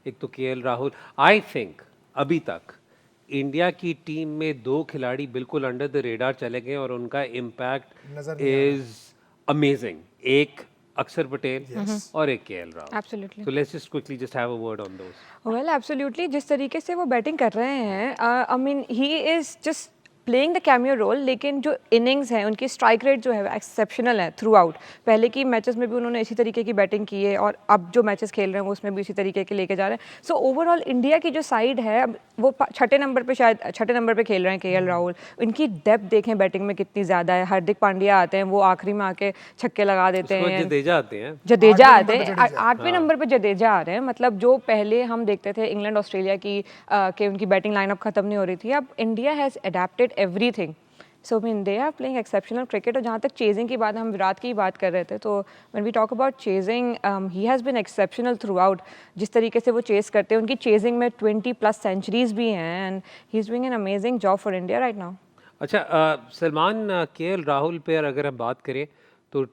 एक तो KL Rahul. I think अभी तक इंडिया की टीम में दो खिलाड़ी बिल्कुल अंडर द रेडार चले गए और उनका नजर इम्पैक्ट नहीं आ रहा। Is amazing. एक अक्षर पटेल यस। और एक KL Rahul. Absolutely. So let's just quickly just have a word on those. Well absolutely, जिस तरीके से वो बैटिंग कर रहे हैं, I mean he is just playing the cameo role, लेकिन जो इनिंग्स हैं उनकी स्ट्राइक रेट जो है एक्सेप्शनल है थ्रू आउट। पहले की मैचेस में भी उन्होंने इसी तरीके की बैटिंग की है और अब जो मैचेस खेल रहे हैं वो उसमें भी इसी तरीके के लेके जा रहे हैं। सो ओवरऑल इंडिया की जो साइड है, अब वो छठे नंबर पे, शायद छठे नंबर पे खेल रहे हैं केएल राहुल। इनकी डेप्थ देखें बैटिंग में कितनी ज़्यादा है। हार्दिक पांड्या आते हैं, वो आखिरी में आके छक्के लगा देते उसके बाद हैं। जडेजा आते हैं। जडेजा आठवें आते नंबर पे हैं, जडेजा। आठवें नंबर पे जडेजा आ रहे हैं। मतलब जो पहले हम देखते थे इंग्लैंड ऑस्ट्रेलिया की कि उनकी बैटिंग लाइनअप खत्म नहीं हो रही थी, अब India has adapted everything. So mean they are playing exceptional cricket. और जहाँ तक चेजिंग की बात, हम विराट की बात कर रहे थे, तो when we talk about chasing, he has been exceptional throughout. जिस तरीके से वो चेस करते हैं, उनकी चेजिंग में 20+ सेंचुरीज भी हैं, and he is doing an amazing job for India right now. अच्छा, सलमान, केएल राहुल पे अगर हम बात करें तो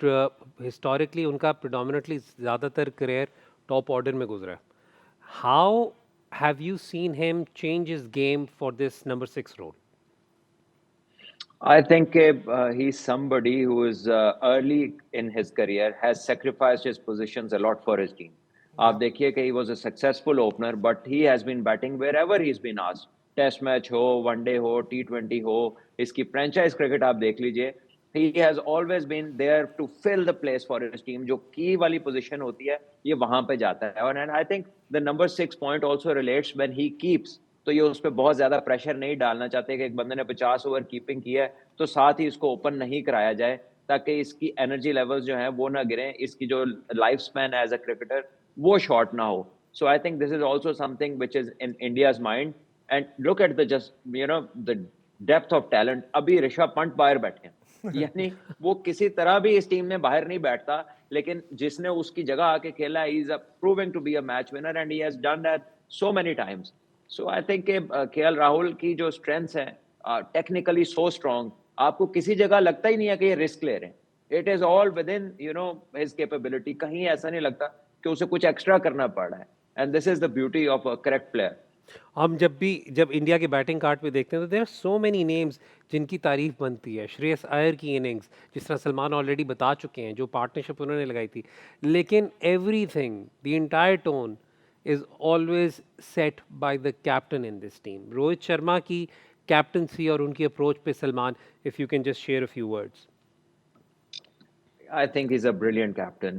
हिस्टोरिकली उनका प्रिडोमिनेटली ज़्यादातर करियर टॉप ऑर्डर में गुजरा है। How have you seen him change his game for this number 6 role? I think he's somebody who is early in his career, has sacrificed his positions a lot for his team. आप देखिए कि he was a successful opener, but he has been batting wherever he's been asked. Test match हो, one day हो, T20 हो, इसकी franchise cricket आप देख लीजिए. He has always been there to fill the place for his team. जो की वाली पोजीशन होती है, ये वहां पे जाता है. And I think the number 6 point also relates when he keeps. तो ये उस पर बहुत ज्यादा प्रेशर नहीं डालना चाहते कि एक बंदे ने 50 ओवर कीपिंग की है तो साथ ही इसको ओपन नहीं कराया जाए ताकि इसकी एनर्जी लेवल्स जो हैं वो ना गिरें, इसकी जो life span as a cricketer वो शॉर्ट ना हो. So I think this is also something which is in India's mind. And look at the just the depth of talent. अभी ऋषभ पंत बाहर बैठे हैं. यानी वो किसी तरह भी इस टीम में बाहर नहीं बैठता, लेकिन जिसने उसकी जगह आके खेला है, he is proving to be a match winner and he has done that so many times. So I think KL Rahul की जो स्ट्रेंथ्स हैं, टेक्निकली सो स्ट्रॉन्ग, आपको किसी जगह लगता ही नहीं है कि ये रिस्क ले रहे हैं. It is all with in his capability. कहीं ऐसा नहीं लगता कि उसे कुछ एक्स्ट्रा करना पड़ रहा है. And this is the beauty of a correct player. हम जब इंडिया के बैटिंग कार्ड पे देखते हैं तो there are so many names जिनकी तारीफ बनती है। श्रेयस अय्यर की इनिंग्स, जिस तरह सलमान ऑलरेडी बता चुके हैं, जो पार्टनरशिप उन्होंने लगाई थी, लेकिन everything, the entire tone is always set by the captain in this team. Rohit Sharma की कैप्टनसी और उनकी अप्रोच पे Salman, if you can just share a few words. I think he's a brilliant captain.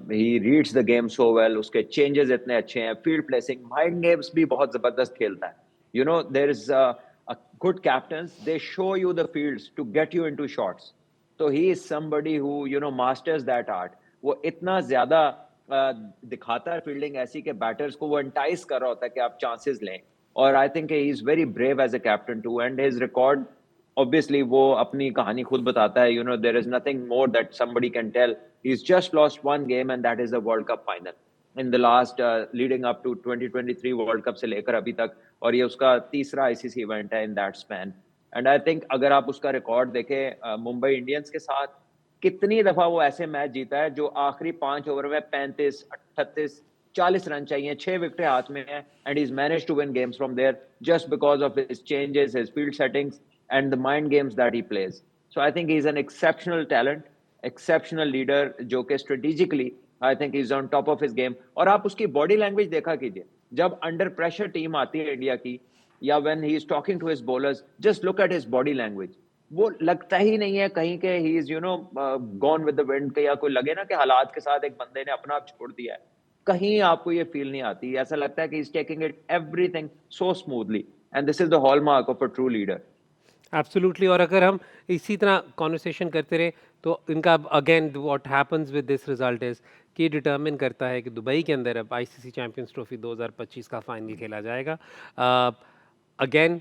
He reads the game so well. उसके changes इतने अच्छे हैं. Field placing, mind games भी बहुत जबरदस्त खेलता है. There is a good captains. They show you the fields to get you into shots. So he is somebody who masters that art. वो इतना ज्यादा दिखाता है फील्डिंग ऐसी कि बैटर्स को वो एंटाइस कर रहा होता है कि आप चांसेस लें. और I think he is very brave as a captain too. And his record, obviously वो अपनी कहानी खुद बताता है. There is nothing more that somebody can tell. He's just lost one game and that is the World Cup final in the last leading up to 2023 World Cup से लेकर अभी तक. और ये उसका तीसरा ICC इवेंट है in that span. And I think अगर आप उसका रिकॉर्ड देखें मुंबई इंडियंस के साथ, कितनी दफा वो ऐसे मैच जीता है जो आखिरी 5 ओवर में 35, 38, 40 रन चाहिए, 6 विकेटें हाथ में हैं, and he manage to win games from there just because of his changes, his field settings and the mind games that he plays. So I think he's an exceptional talent, exceptional leader, जो कि strategically I think he's on top of his game. और आप उसकी body language देखा कीजिए, जब under pressure team आती है इंडिया की, या when he is talking to his bowlers, just look at his body language. वो लगता ही नहीं है कहीं के he is gone with the wind, के या कोई लगे ना कि हालात के साथ एक बंदे ने अपना आप छोड़ दिया है. कहीं आपको ये फील नहीं आती. ऐसा लगता है कि he's taking it everything so smoothly. And this is the hallmark of a true leader. Absolutely. और अगर हम इसी तरह कॉन्वर्सेशन करते रहे तो इनका again what happens with this result is कि डिटरमिन करता है कि दुबई के अंदर अब आईसीसी चैंपियंस ट्रॉफी 2025 का फाइनल खेला जाएगा. Again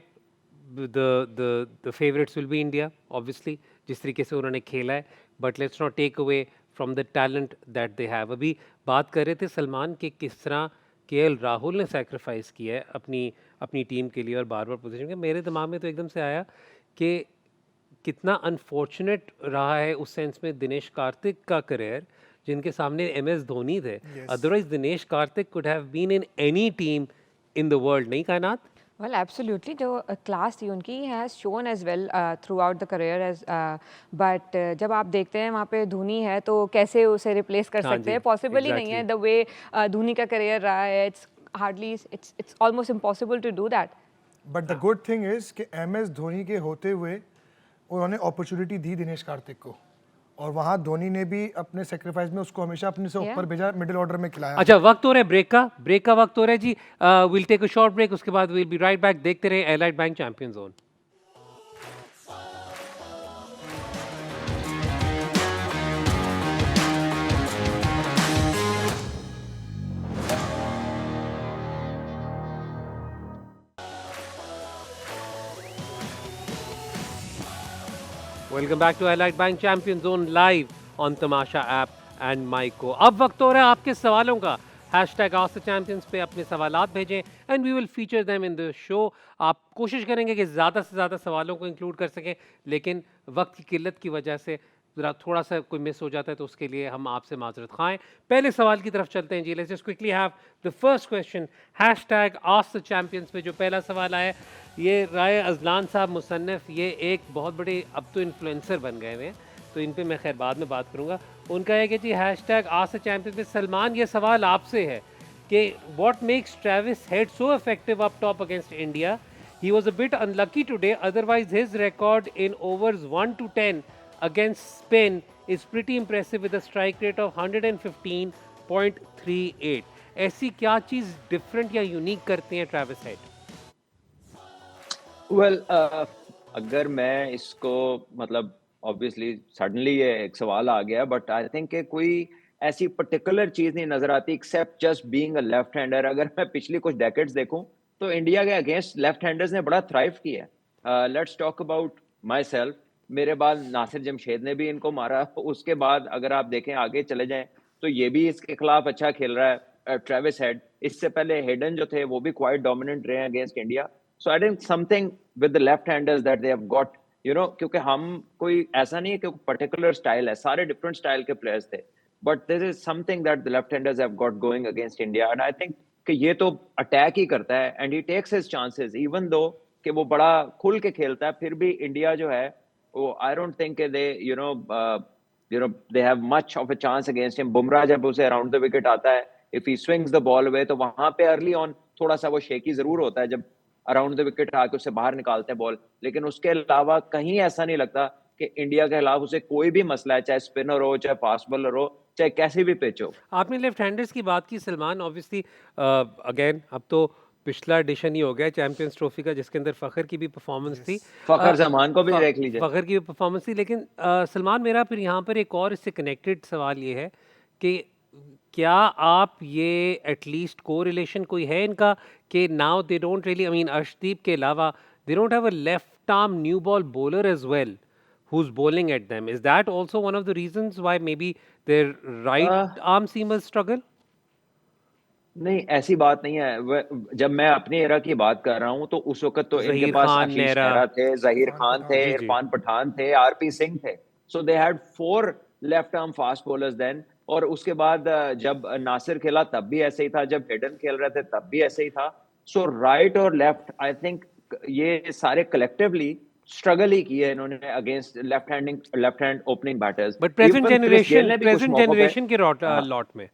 the favourites will be India obviously, जिस तरीके से उन्होंने खेला है, but let's not take away from the talent that they have. अभी बात कर रहे थे सलमान के किस तरह केएल राहुल ने सैक्रिफाइस किया है अपनी अपनी टीम के लिए और बार बार पोजीशन के. मेरे दिमाग में तो एकदम से आया कि कितना अनफॉर्चुनेट रहा है उस सेंस में दिनेश कार्तिक का करियर जिनके सामने MS धोनी थे. Yes. Otherwise Dinesh Karthik could have been in any team in the world, नहीं कायनात? Well, absolutely. जो क्लास थी उनकी has shown as well throughout the career as but जब आप देखते हैं वहाँ पे धोनी है तो कैसे उसे रिप्लेस कर हाँ सकते जी, हैं, पॉसिबल ही नहीं है. द वे धोनी का करियर रहा है, it's almost impossible to do that. But the good thing is कि MS धोनी के होते हुए उन्होंने अपॉर्चुनिटी दी दिनेश कार्तिक को, और वहाँ धोनी ने भी अपने सेक्रीफाइस में उसको हमेशा अपने से ऊपर भेजा, मिडिल ऑर्डर में खिलाया. अच्छा, वक्त हो रहा है ब्रेक का वक्त हो रहा है जी. Will take a short break, उसके बाद विल बी राइट बैक. देखते रहे Allied Bank Champion Zone. Welcome back to Allied Bank Champion Zone live on Tamasha app and Myco. अब वक्त हो रहा है आपके सवालों का. हैशटैग आस्क द चैंपियंस पे अपने सवालात भेजें and we will feature them in the show. आप कोशिश करेंगे कि ज़्यादा से ज़्यादा सवालों को इंक्लूड कर सकें, लेकिन वक्त की किल्लत की वजह से ज़रा थोड़ा सा कोई मिस हो जाता है तो उसके लिए हम आपसे माजरत खाएं. पहले सवाल की तरफ चलते हैं जी. Let's just quickly have the first question. Hashtag ask the champions पे जो पहला सवाल आया, ये राय अजलान साहब मुसन्निफ, ये एक बहुत बड़े अब तो इन्फ्लुएंसर बन गए हैं, तो इन पे मैं खैर बाद में बात करूंगा. उनका है कि जी हैशटैग आस्क द चैंपियंस पे सलमान, ये सवाल आपसे है कि what makes Travis head so effective up top against India. He was a bit unlucky today, otherwise his record in overs 1 to 10 against Spain is pretty impressive with a strike rate of 115.38. ऐसी क्या चीज़ different या unique करते हैं Travis head? Well अगर मैं इसको मतलब obviously suddenly ये एक सवाल आ गया, बट आई थिंक कि कोई ऐसी पर्टिकुलर चीज नहीं नजर आती except just being a left hander. अगर मैं पिछली कुछ डेकेड्स देखूं तो इंडिया के अगेंस्ट लेफ्ट हैंडर्स ने बड़ा थ्राइव किया है. Let's talk about my self. मेरे बाद नासिर जमशेद ने भी इनको मारा. उसके बाद अगर आप देखें आगे चले जाएं तो ये भी इसके खिलाफ अच्छा खेल रहा है, ट्रेविस हेड. इससे पहले हेडन जो थे वो भी क्वाइट डोमिनेंट रहे against India. So I think something with the left handers that they have got, you know, क्योंकि हम कोई ऐसा नहीं है कि पर्टिकुलर स्टाइल है, सारे डिफरेंट स्टाइल के प्लेयर्स थे, but this is something that the left handers have got going against India. And I think कि ये तो अटैक ही करता है and he takes his chances even though कि वो बड़ा खुल के खेलता है, फिर भी इंडिया जो है वो I don't think they they have much of a chance against him. Bumrah जब उसे अराउंड द विकेट आता है, if he swings the ball away, तो वहां पे अर्ली ऑन थोड़ा सा वो शेकी जरूर होता है जब अराउंड द विकेट आके उससे बाहर निकालते हैं बॉल, लेकिन उसके अलावा कहीं ऐसा नहीं लगता कि इंडिया के खिलाफ उसे कोई भी मसला है, चाहे स्पिनर हो, चाहे फास्ट बॉलर हो, चाहे कैसी भी पिच हो. आपने लेफ्ट हैंडर्स की बात की सलमान. ऑब्वियसली अगेन अब तो पिछला एडिशन ही हो गया चैंपियंस ट्रॉफी का जिसके अंदर फ़खर की भी परफॉर्मेंस थी. फखर जमान को भी देख लीजिए, फ़खर की भी परफॉर्मेंस थी. लेकिन सलमान, मेरा फिर यहाँ पर एक और इससे कनेक्टेड सवाल ये है कि क्या आप ये एटलीस्ट को रिलेशन कोई है इनका कि now they don't really, I mean Arshdeep के अलावा they don't have a left arm new ball bowler as well who's bowling at them? Is that also one of the reasons why maybe their right arm seamers struggle? नहीं ऐसी बात नहीं है. जब मैं अपने एरा की बात कर रहा हूँ तो उस वक्त तो इनके ज़हीर पास खान, आशीष नेहरा. नेहरा थे, जहीर खान थे, जी, जी. इरफान पठान थे, आरपी सिंह थे. So they had 4 left arm fast bowlers then. और उसके बाद जब नासिर खेला तब भी ऐसे ही था, जब हेडन खेल रहे थे तब भी ऐसे ही था. सो राइट और लेफ्ट आई थिंक ये सारे कलेक्टिवली स्ट्रगल ही किए इन्होंने against left hand opening batters. But present even Chris Gayle ने भी कुछ generation मौकों पे के lot में